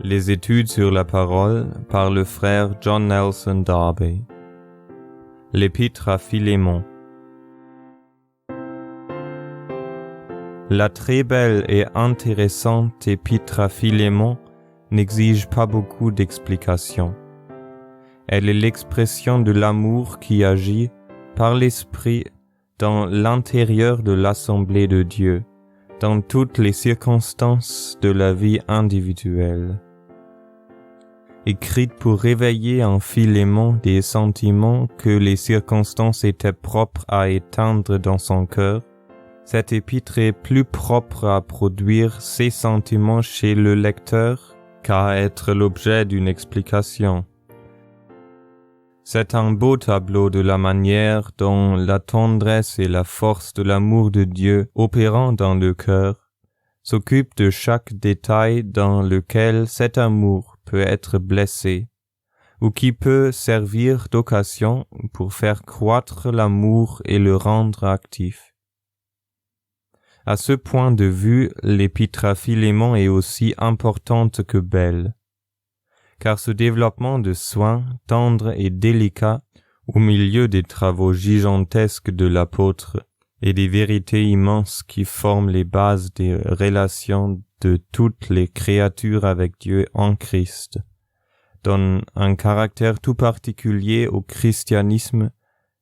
Les études sur la parole par le frère John Nelson Darby. L'Épître à Philémon. La très belle et intéressante Épître à Philémon n'exige pas beaucoup d'explications. Elle est l'expression de l'amour qui agit par l'Esprit dans l'intérieur de l'Assemblée de Dieu, dans toutes les circonstances de la vie individuelle. Écrite pour réveiller en Philémon des sentiments que les circonstances étaient propres à éteindre dans son cœur, cette épître est plus propre à produire ces sentiments chez le lecteur qu'à être l'objet d'une explication. C'est un beau tableau de la manière dont la tendresse et la force de l'amour de Dieu opérant dans le cœur s'occupent de chaque détail dans lequel cet amour peut être blessé, ou qui peut servir d'occasion pour faire croître l'amour et le rendre actif. À ce point de vue, l'Épître à Philémon est aussi importante que belle, car ce développement de soins tendre et délicat au milieu des travaux gigantesques de l'apôtre et des vérités immenses qui forment les bases des relations de toutes les créatures avec Dieu en Christ, donne un caractère tout particulier au christianisme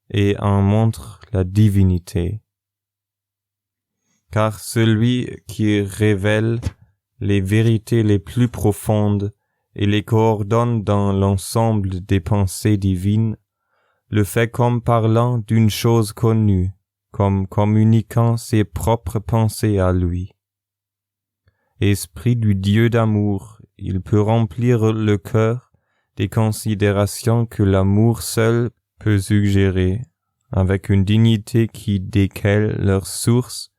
et en montre la divinité. Car celui qui révèle les vérités les plus profondes et les coordonne dans l'ensemble des pensées divines, le fait comme parlant d'une chose connue, comme communiquant ses propres pensées à lui. Esprit du Dieu d'amour, il peut remplir le cœur des considérations que l'amour seul peut suggérer, avec une dignité qui décèle leur source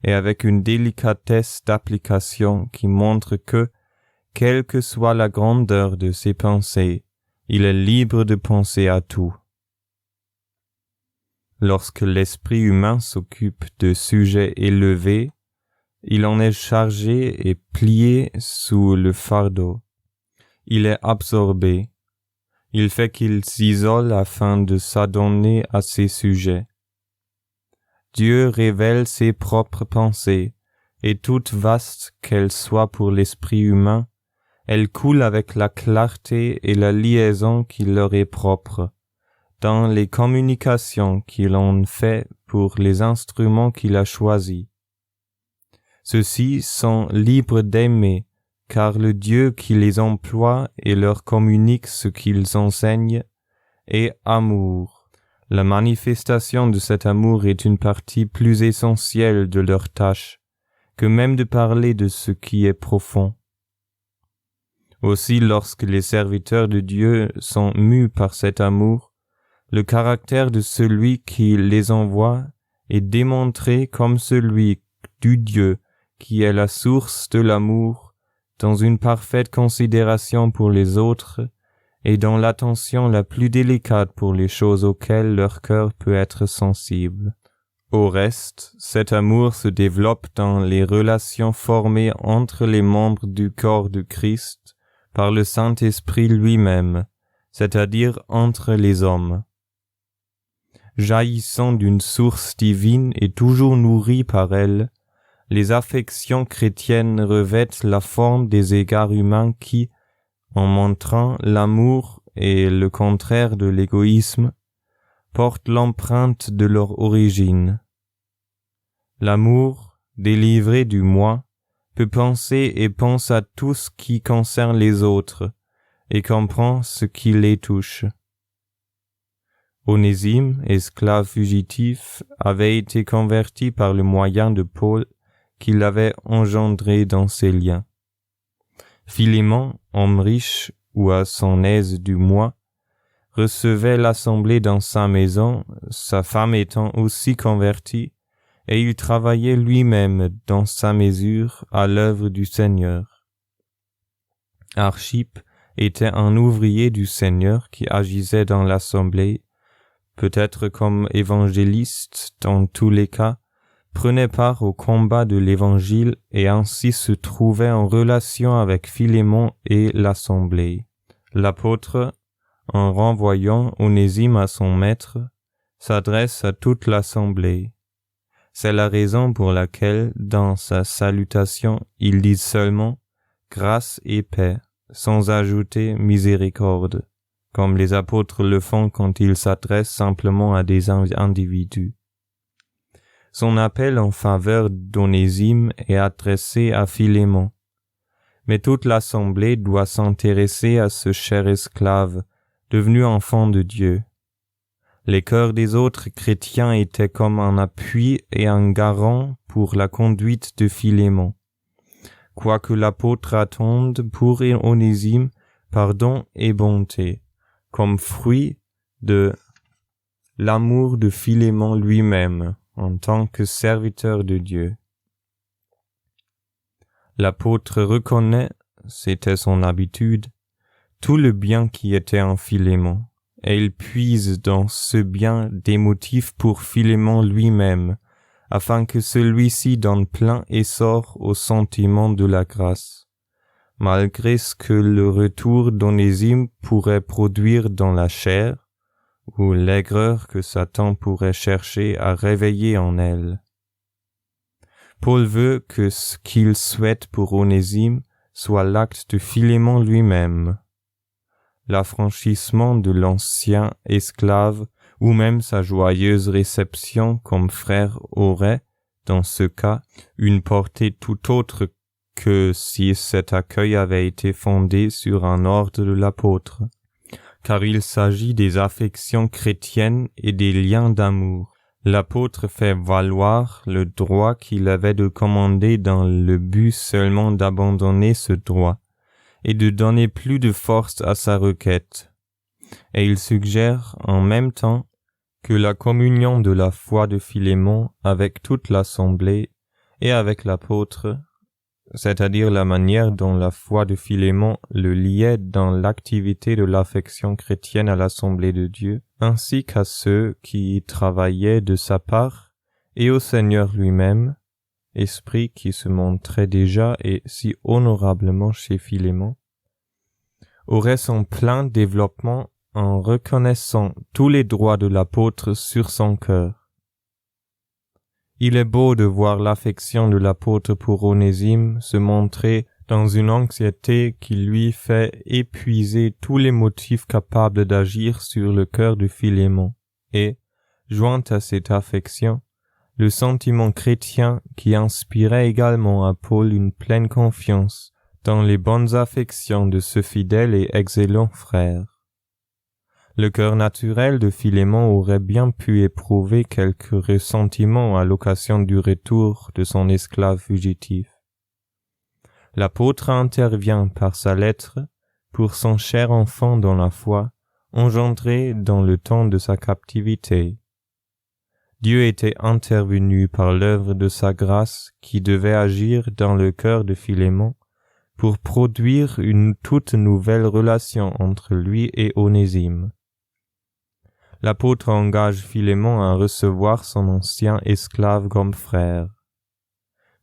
et avec une délicatesse d'application qui montre que, quelle que soit la grandeur de ses pensées, il est libre de penser à tout. Lorsque l'esprit humain s'occupe de sujets élevés, il en est chargé et plié sous le fardeau. Il est absorbé. Il fait qu'il s'isole afin de s'adonner à ces sujets. Dieu révèle ses propres pensées, et toutes vastes qu'elles soient pour l'esprit humain, elles coulent avec la clarté et la liaison qui leur est propre, dans les communications qu'il en fait pour les instruments qu'il a choisis. Ceux-ci sont libres d'aimer, car le Dieu qui les emploie et leur communique ce qu'ils enseignent est amour. La manifestation de cet amour est une partie plus essentielle de leur tâche que même de parler de ce qui est profond. Aussi, lorsque les serviteurs de Dieu sont mus par cet amour, le caractère de celui qui les envoie est démontré comme celui du Dieu qui est la source de l'amour, dans une parfaite considération pour les autres et dans l'attention la plus délicate pour les choses auxquelles leur cœur peut être sensible. Au reste, cet amour se développe dans les relations formées entre les membres du corps de Christ par le Saint-Esprit lui-même, c'est-à-dire entre les hommes. Jaillissant d'une source divine et toujours nourrie par elle, les affections chrétiennes revêtent la forme des égards humains qui, en montrant l'amour et le contraire de l'égoïsme, portent l'empreinte de leur origine. L'amour, délivré du moi, peut penser et pense à tout ce qui concerne les autres et comprend ce qui les touche. Onésime, esclave fugitif, avait été converti par le moyen de Paul qui l'avait engendré dans ses liens. Philémon, homme riche ou à son aise du moi, recevait l'assemblée dans sa maison, sa femme étant aussi convertie, et il travaillait lui-même dans sa mesure à l'œuvre du Seigneur. Archippe était un ouvrier du Seigneur qui agissait dans l'assemblée, peut-être comme évangéliste dans tous les cas, prenait part au combat de l'Évangile et ainsi se trouvait en relation avec Philémon et l'Assemblée. L'apôtre, en renvoyant Onésime à son maître, s'adresse à toute l'Assemblée. C'est la raison pour laquelle, dans sa salutation, il dit seulement « grâce et paix », sans ajouter « miséricorde », comme les apôtres le font quand ils s'adressent simplement à des individus. Son appel en faveur d'Onésime est adressé à Philémon, mais toute l'assemblée doit s'intéresser à ce cher esclave, devenu enfant de Dieu. Les cœurs des autres chrétiens étaient comme un appui et un garant pour la conduite de Philémon. Quoique l'apôtre attende pour Onésime pardon et bonté, comme fruit de l'amour de Philémon lui-même en tant que serviteur de Dieu. L'apôtre reconnaît, c'était son habitude, tout le bien qui était en Philémon, et il puise dans ce bien des motifs pour Philémon lui-même, afin que celui-ci donne plein essor au sentiment de la grâce, malgré ce que le retour d'Onésime pourrait produire dans la chair, ou l'aigreur que Satan pourrait chercher à réveiller en elle. Paul veut que ce qu'il souhaite pour Onésime soit l'acte de Philémon lui-même, l'affranchissement de l'ancien esclave ou même sa joyeuse réception comme frère aurait, dans ce cas, une portée tout autre que si cet accueil avait été fondé sur un ordre de l'apôtre, car il s'agit des affections chrétiennes et des liens d'amour. L'apôtre fait valoir le droit qu'il avait de commander dans le but seulement d'abandonner ce droit et de donner plus de force à sa requête. Et il suggère en même temps que la communion de la foi de Philémon avec toute l'assemblée et avec l'apôtre, c'est-à-dire la manière dont la foi de Philémon le liait dans l'activité de l'affection chrétienne à l'assemblée de Dieu, ainsi qu'à ceux qui y travaillaient de sa part, et au Seigneur lui-même, esprit qui se montrait déjà et si honorablement chez Philémon, aurait son plein développement en reconnaissant tous les droits de l'apôtre sur son cœur. Il est beau de voir l'affection de l'apôtre pour Onésime se montrer dans une anxiété qui lui fait épuiser tous les motifs capables d'agir sur le cœur de Philémon, et, joint à cette affection, le sentiment chrétien qui inspirait également à Paul une pleine confiance dans les bonnes affections de ce fidèle et excellent frère. Le cœur naturel de Philémon aurait bien pu éprouver quelque ressentiment à l'occasion du retour de son esclave fugitif. L'apôtre intervient par sa lettre pour son cher enfant dans la foi, engendré dans le temps de sa captivité. Dieu était intervenu par l'œuvre de sa grâce qui devait agir dans le cœur de Philémon pour produire une toute nouvelle relation entre lui et Onésime. L'apôtre engage Philémon à recevoir son ancien esclave comme frère.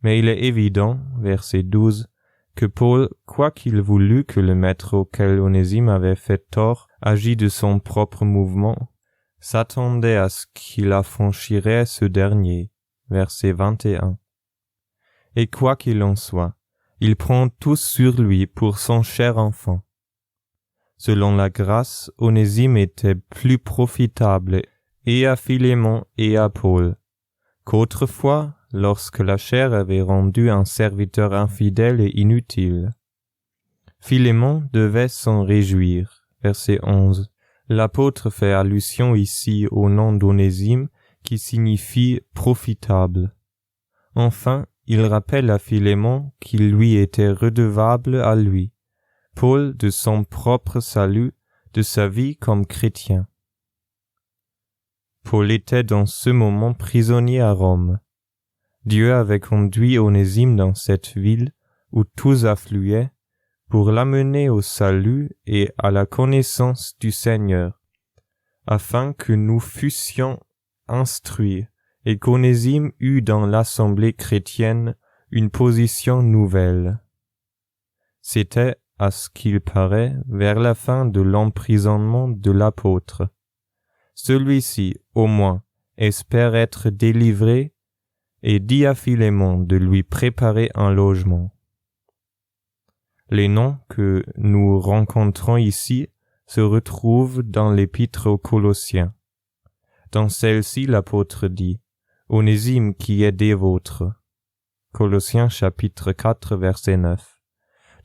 Mais il est évident, verset 12, que Paul, quoiqu'il voulût que le maître auquel Onésime avait fait tort agît de son propre mouvement, s'attendait à ce qu'il affranchirait ce dernier, verset 21. Et quoi qu'il en soit, il prend tout sur lui pour son cher enfant. Selon la grâce, Onésime était plus profitable et à Philémon et à Paul, qu'autrefois, lorsque la chair avait rendu un serviteur infidèle et inutile. Philémon devait s'en réjouir, verset 11. L'apôtre fait allusion ici au nom d'Onésime qui signifie profitable. Enfin, il rappelle à Philémon qu'il lui était redevable à lui, Paul de son propre salut, de sa vie comme chrétien. Paul était dans ce moment prisonnier à Rome. Dieu avait conduit Onésime dans cette ville où tous affluaient pour l'amener au salut et à la connaissance du Seigneur, afin que nous fussions instruits et qu'Onésime eut dans l'assemblée chrétienne une position nouvelle. C'était, à ce qu'il paraît, vers la fin de l'emprisonnement de l'apôtre. Celui-ci, au moins, espère être délivré et dit à Philémon de lui préparer un logement. Les noms que nous rencontrons ici se retrouvent dans l'épître aux Colossiens. Dans celle-ci, l'apôtre dit « Onésime qui est des vôtres » Colossiens chapitre 4 verset 9.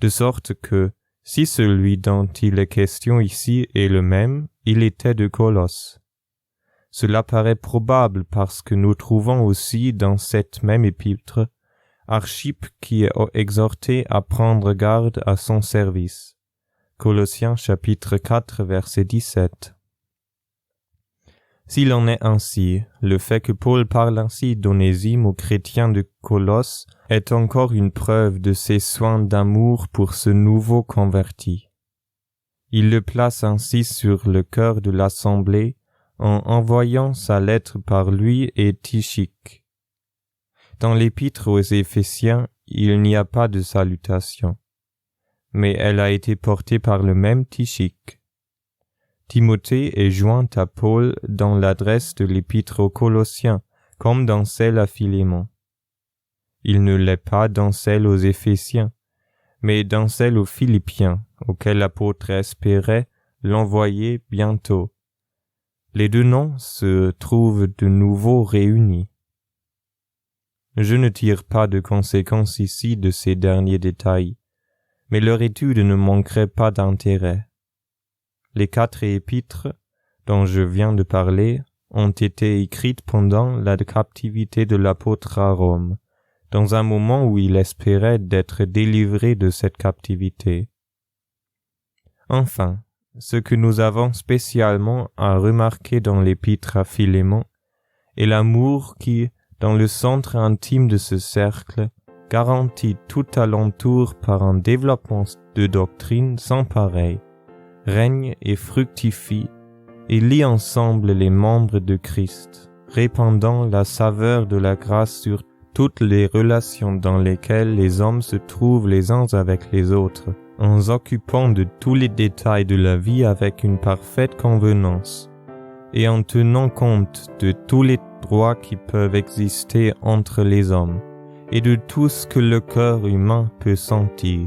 De sorte que, si celui dont il est question ici est le même, il était de Colosse. Cela paraît probable parce que nous trouvons aussi dans cette même épître Archippe qui est exhorté à prendre garde à son service. Colossiens chapitre 4 verset 17. S'il en est ainsi, le fait que Paul parle ainsi d'Onésime aux chrétiens de Colosse est encore une preuve de ses soins d'amour pour ce nouveau converti. Il le place ainsi sur le cœur de l'assemblée en envoyant sa lettre par lui et Tychik. Dans l'épître aux Éphésiens, il n'y a pas de salutation, mais elle a été portée par le même Tychik. Timothée est joint à Paul dans l'adresse de l'épître aux Colossiens, comme dans celle à Philémon. Il ne l'est pas dans celle aux Éphésiens, mais dans celle aux Philippiens, auquel l'apôtre espérait l'envoyer bientôt. Les deux noms se trouvent de nouveau réunis. Je ne tire pas de conséquences ici de ces derniers détails, mais leur étude ne manquerait pas d'intérêt. Les 4 épîtres dont je viens de parler ont été écrites pendant la captivité de l'apôtre à Rome, dans un moment où il espérait d'être délivré de cette captivité. Enfin, ce que nous avons spécialement à remarquer dans l'épître à Philémon est l'amour qui, dans le centre intime de ce cercle, garantit tout alentour par un développement de doctrine sans pareil, règne et fructifie, et lie ensemble les membres de Christ, répandant la saveur de la grâce sur toutes les relations dans lesquelles les hommes se trouvent les uns avec les autres, en s'occupant de tous les détails de la vie avec une parfaite convenance, et en tenant compte de tous les droits qui peuvent exister entre les hommes, et de tout ce que le cœur humain peut sentir.